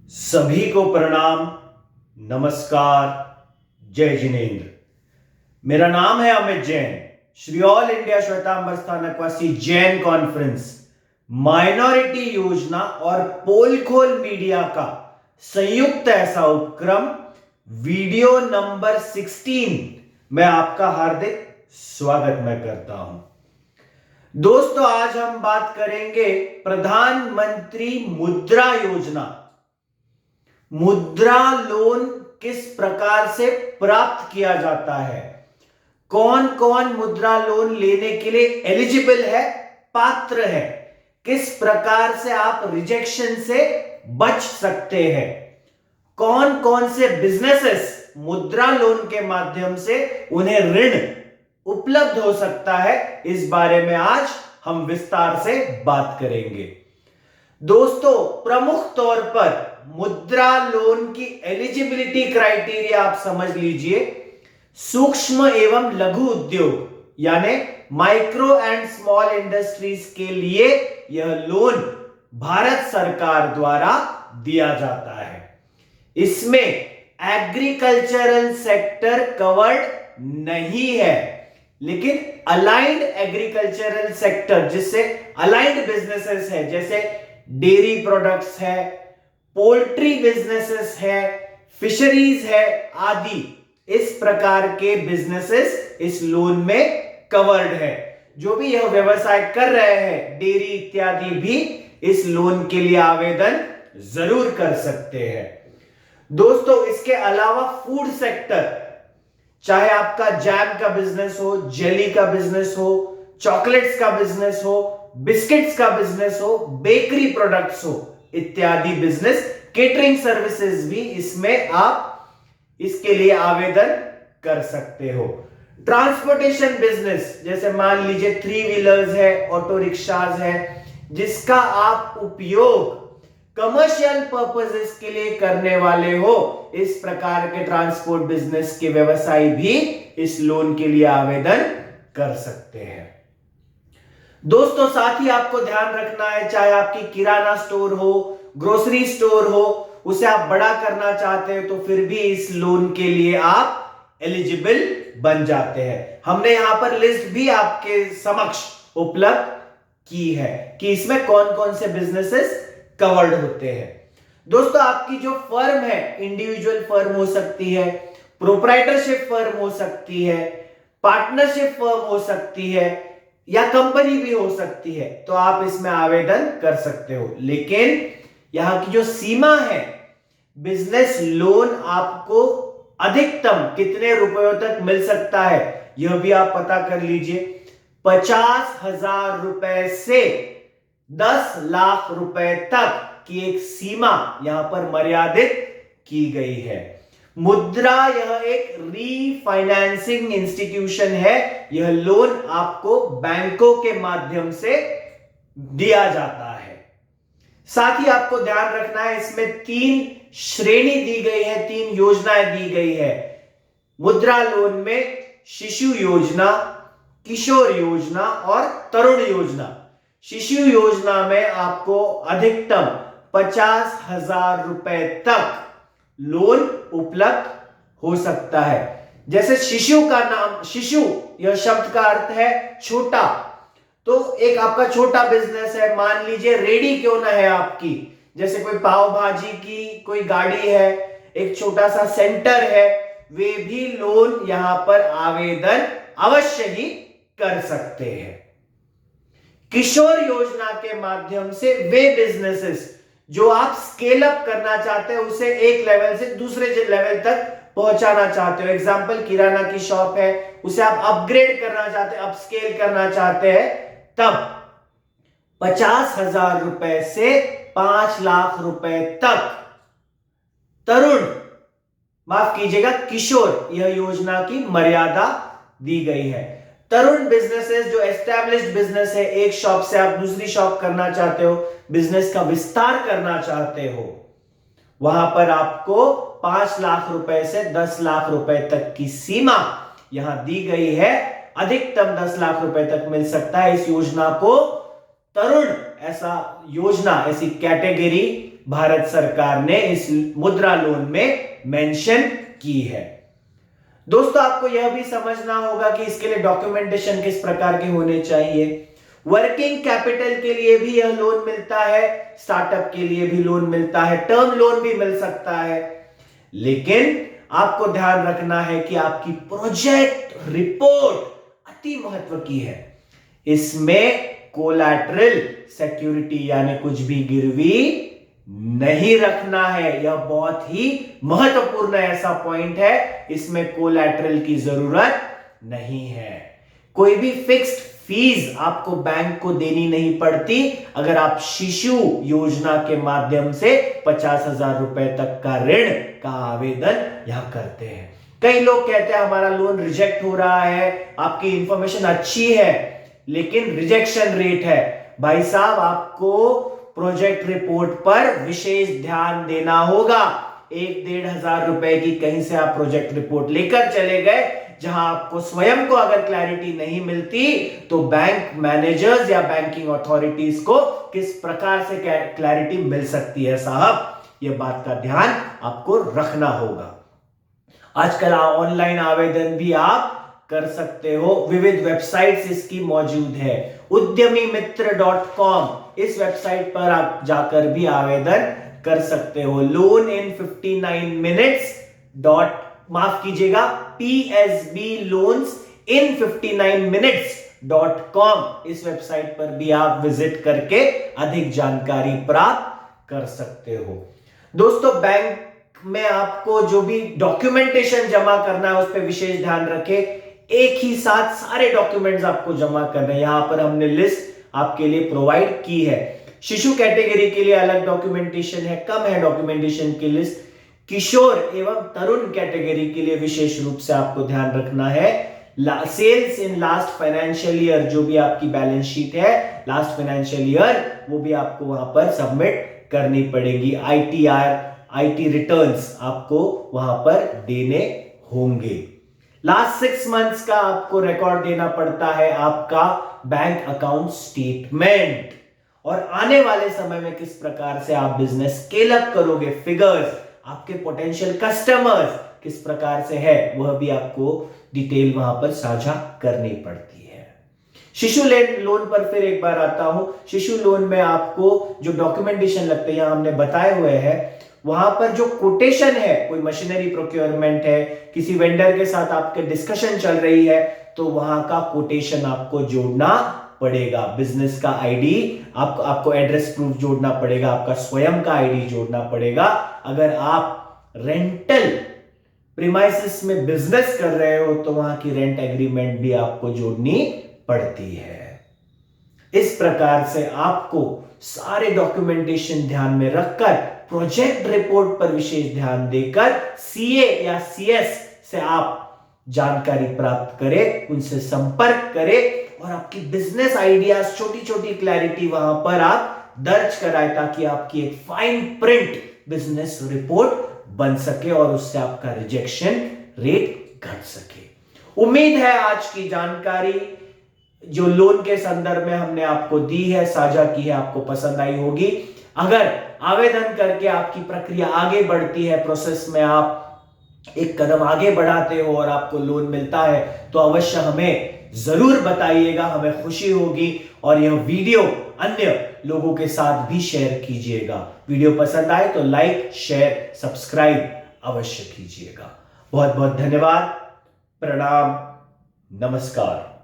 सभी को प्रणाम, नमस्कार, जय जिनेन्द्र। मेरा नाम है Amit Jain. Shri all India Shwetambar Sthanakvasi Jain conference, minority योजना और पोलखोल मीडिया का संयुक्त ऐसा उपक्रम वीडियो नंबर 16 में आपका हार्दिक स्वागत मैं करता हूं। दोस्तों, आज हम बात करेंगे प्रधानमंत्री मुद्रा योजना। मुद्रा लोन किस प्रकार से प्राप्त किया जाता है, कौन कौन मुद्रा लोन लेने के लिए एलिजिबल है, पात्र है, किस प्रकार से आप रिजेक्शन से बच सकते हैं, कौन कौन से बिजनेसेस मुद्रा लोन के माध्यम से उन्हें ऋण उपलब्ध हो सकता है, इस बारे में आज हम विस्तार से बात करेंगे। दोस्तों, प्रमुख तौर पर मुद्रा लोन की एलिजिबिलिटी क्राइटेरिया आप समझ लीजिए। सूक्ष्म एवं लघु उद्योग यानी माइक्रो एंड स्मॉल इंडस्ट्रीज के लिए यह लोन भारत सरकार द्वारा दिया जाता है। इसमें एग्रीकल्चरल सेक्टर कवर्ड नहीं है, लेकिन अलाइंड एग्रीकल्चरल सेक्टर, जिससे अलाइंड बिजनेसेस है, जैसे डेयरी प्रोडक्ट्स है, पोल्ट्री बिजनेसेस है, फिशरीज है आदि, इस प्रकार के बिजनेसेस इस लोन में कवर्ड है। जो भी यह व्यवसाय कर रहे हैं, डेयरी इत्यादि, भी इस लोन के लिए आवेदन जरूर कर सकते हैं। दोस्तों, इसके अलावा फूड सेक्टर, चाहे आपका जैम का बिजनेस हो, जेली का बिजनेस हो, चॉकलेट्स का बिजनेस हो, बिस्किट्स का बिजनेस हो, बेकरी प्रोडक्ट्स हो इत्यादि बिजनेस, केटरिंग सर्विसेज भी इसमें आप इसके लिए आवेदन कर सकते हो। ट्रांसपोर्टेशन बिजनेस, जैसे मान लीजिए 3 व्हीलर्स है, ऑटो रिक्शाज है, जिसका आप उपयोग कमर्शियल पर्पसेस के लिए करने वाले हो, इस प्रकार के ट्रांसपोर्ट बिजनेस के व्यवसायी भी इस लोन के लिए आवेदन कर सकते हैं। दोस्तों, साथ ही आपको ध्यान रखना है, चाहे आपकी किराना स्टोर हो, ग्रोसरी स्टोर हो, उसे आप बड़ा करना चाहते हो तो फिर भी इस लोन के लिए आप एलिजिबल बन जाते हैं। हमने यहां पर लिस्ट भी आपके समक्ष उपलब्ध की है कि इसमें कौन कौन से बिजनेसेस कवर्ड होते हैं। दोस्तों, आपकी जो फर्म है, इंडिविजुअल फर्म हो सकती है, प्रोप्राइटरशिप फर्म हो सकती है, पार्टनरशिप फर्म हो सकती है, या कंपनी भी हो सकती है, तो आप इसमें आवेदन कर सकते हो। लेकिन यहां की जो सीमा है, बिजनेस लोन आपको अधिकतम कितने रुपयों तक मिल सकता है, यह भी आप पता कर लीजिए। 50,000 रुपए से 10 लाख रुपए तक की एक सीमा यहां पर मर्यादित की गई है। मुद्रा यह एक रीफाइनेंसिंग इंस्टीट्यूशन है। यह लोन आपको बैंकों के माध्यम से दिया जाता है। साथ ही आपको ध्यान रखना है, इसमें 3 श्रेणी दी गई है, 3 योजनाएं दी गई है मुद्रा लोन में: शिशु योजना, किशोर योजना और तरुण योजना। शिशु योजना में आपको अधिकतम 50,000 रुपए तक लोन उपलब्ध हो सकता है। जैसे शिशु का नाम, शिशु यह शब्द का अर्थ है छोटा, तो एक आपका छोटा बिजनेस है, मान लीजिए रेडी क्यों ना है आपकी, जैसे कोई पाव भाजी की कोई गाड़ी है, एक छोटा सा सेंटर है, वे भी लोन यहां पर आवेदन अवश्य ही कर सकते हैं। किशोर योजना के माध्यम से वे बिजनेसेस जो आप स्केल अप करना चाहते हैं, उसे एक लेवल से दूसरे लेवल तक पहुंचाना चाहते हो। एग्जांपल, किराना की शॉप है, उसे आप अपग्रेड करना चाहते हैं, अपस्केल करना चाहते हैं, तब 50,000 रुपए से 5 लाख रुपए तक तरुण, माफ कीजिएगा, किशोर, यह योजना की मर्यादा दी गई है। तरुण बिजनेसेस जो एस्टैब्लिश्ड बिजनेस है, एक शॉप से आप दूसरी शॉप करना चाहते हो, बिजनेस का विस्तार करना चाहते हो, वहां पर आपको 5 लाख रुपए से 10 लाख रुपए तक की सीमा यहां दी गई है। अधिकतम 10 लाख रुपए तक मिल सकता है। इस योजना को तरुण ऐसा योजना, ऐसी कैटेगरी भारत सरकार ने इस मुद्रा लोन में मेंशन की है। दोस्तों, आपको यह भी समझना होगा कि इसके लिए डॉक्यूमेंटेशन किस प्रकार के होने चाहिए। वर्किंग कैपिटल के लिए भी यह लोन मिलता है, स्टार्टअप के लिए भी लोन मिलता है, टर्म लोन भी मिल सकता है, लेकिन आपको ध्यान रखना है कि आपकी प्रोजेक्ट रिपोर्ट अति महत्व की है। इसमें कोलैटरल सिक्योरिटी यानी कुछ भी गिरवी नहीं रखना है। यह बहुत ही महत्वपूर्ण ऐसा पॉइंट है, इसमें कोलैटरल की जरूरत नहीं है। कोई भी फिक्स्ड फीस आपको बैंक को देनी नहीं पड़ती अगर आप शिशु योजना के माध्यम से 50,000 रुपए तक का ऋण का आवेदन यहां करते हैं। कई लोग कहते हैं हमारा लोन रिजेक्ट हो रहा है, आपकी इंफॉर्मेशन अच्छी है लेकिन रिजेक्शन रेट है। भाई साहब, आपको प्रोजेक्ट रिपोर्ट पर विशेष ध्यान देना होगा। 1-1,500 रुपए की कहीं से आप प्रोजेक्ट रिपोर्ट लेकर चले गए, जहां आपको स्वयं को अगर क्लैरिटी नहीं मिलती तो बैंक मैनेजर्स या बैंकिंग अथॉरिटीज को किस प्रकार से क्लैरिटी मिल सकती है साहब, यह बात का ध्यान आपको रखना होगा। आजकल ऑनलाइन आवेदन भी आप कर सकते हो, विविध वेबसाइट्स इसकी मौजूद है। udyamimitra.com इस वेबसाइट पर आप जाकर भी आवेदन कर सकते हो। लोन इन 59 मिनट्स माफ कीजिएगा PSB loans in 59 minutes.com इस वेबसाइट पर भी आप विजिट करके अधिक जानकारी प्राप्त कर सकते हो। दोस्तों, बैंक में आपको जो भी डॉक्यूमेंटेशन जमा करना है उस पर विशेष ध्यान रखें। एक ही साथ सारे डॉक्यूमेंट्स आपको जमा करने हैं। यहां पर हमने लिस्ट आपके लिए प्रोवाइड की है। शिशु कैटेगरी के लिए अलग डॉक्यूमेंटेशन है, कम है डॉक्यूमेंटेशन की लिस्ट। किशोर एवं तरुण कैटेगरी के लिए विशेष रूप से आपको ध्यान रखना है। Sales in last financial year, जो भी आपकी बैलेंस शीट है लास्ट फाइनेंशियल ईयर, वो भी आपको वहां पर सबमिट करनी पड़ेगी। IT रिटर्न्स आपको वहां पर देने होंगे। लास्ट 6 मंथ्स का आपको रिकॉर्ड देना पड़ता है, आपका बैंक अकाउंट स्टेटमेंट, और आने वाले समय में किस प्रकार से आप बिजनेस स्केल अप करोगे, फिगर्स, आपके पोटेंशियल कस्टमर्स किस प्रकार से है, वह भी आपको डिटेल वहां पर साझा करनी पड़ती है। शिशु लोन पर फिर एक बार आता हूं। शिशु लोन में आपको जो डॉक्यूमेंटेशन लगते हैं, यहां हमने बताए हुए हैं। वहां पर जो कोटेशन है, कोई मशीनरी प्रोक्योरमेंट है, किसी वेंडर के साथ आपके डिस्कशन चल रही है, तो वहां का कोटेशन आपको जोड़ना पड़ेगा। बिजनेस का आईडी, आपको एड्रेस प्रूफ जोड़ना पड़ेगा, आपका स्वयं का आईडी जोड़ना पड़ेगा। अगर आप रेंटल प्रीमाइसेस में बिजनेस कर रहे हो तो वहां की रेंट एग्रीमेंट भी आपको जोड़नी पड़ती है। इस प्रकार से आपको सारे डॉक्यूमेंटेशन ध्यान में रखकर प्रोजेक्ट रिपोर्ट पर विशेष ध्यान देकर CA या CS से आप जानकारी प्राप्त करें, उनसे संपर्क करें और आपकी बिजनेस आइडियाज, छोटी छोटी क्लैरिटी वहां पर आप दर्ज कराएं, ताकि आपकी एक फाइन प्रिंट बिजनेस रिपोर्ट बन सके और उससे आपका रिजेक्शन रेट घट सके। उम्मीद है आज की जानकारी जो लोन के संदर्भ में हमने आपको दी है, साझा की है, आपको पसंद आई होगी। अगर आवेदन करके आपकी प्रक्रिया आगे बढ़ती है, प्रोसेस में आप एक कदम आगे बढ़ाते हो और आपको लोन मिलता है, तो अवश्य हमें जरूर बताइएगा, हमें खुशी होगी। और यह वीडियो अन्य लोगों के साथ भी शेयर कीजिएगा। वीडियो पसंद आए तो लाइक, शेयर, सब्सक्राइब अवश्य कीजिएगा। बहुत बहुत धन्यवाद। प्रणाम, नमस्कार।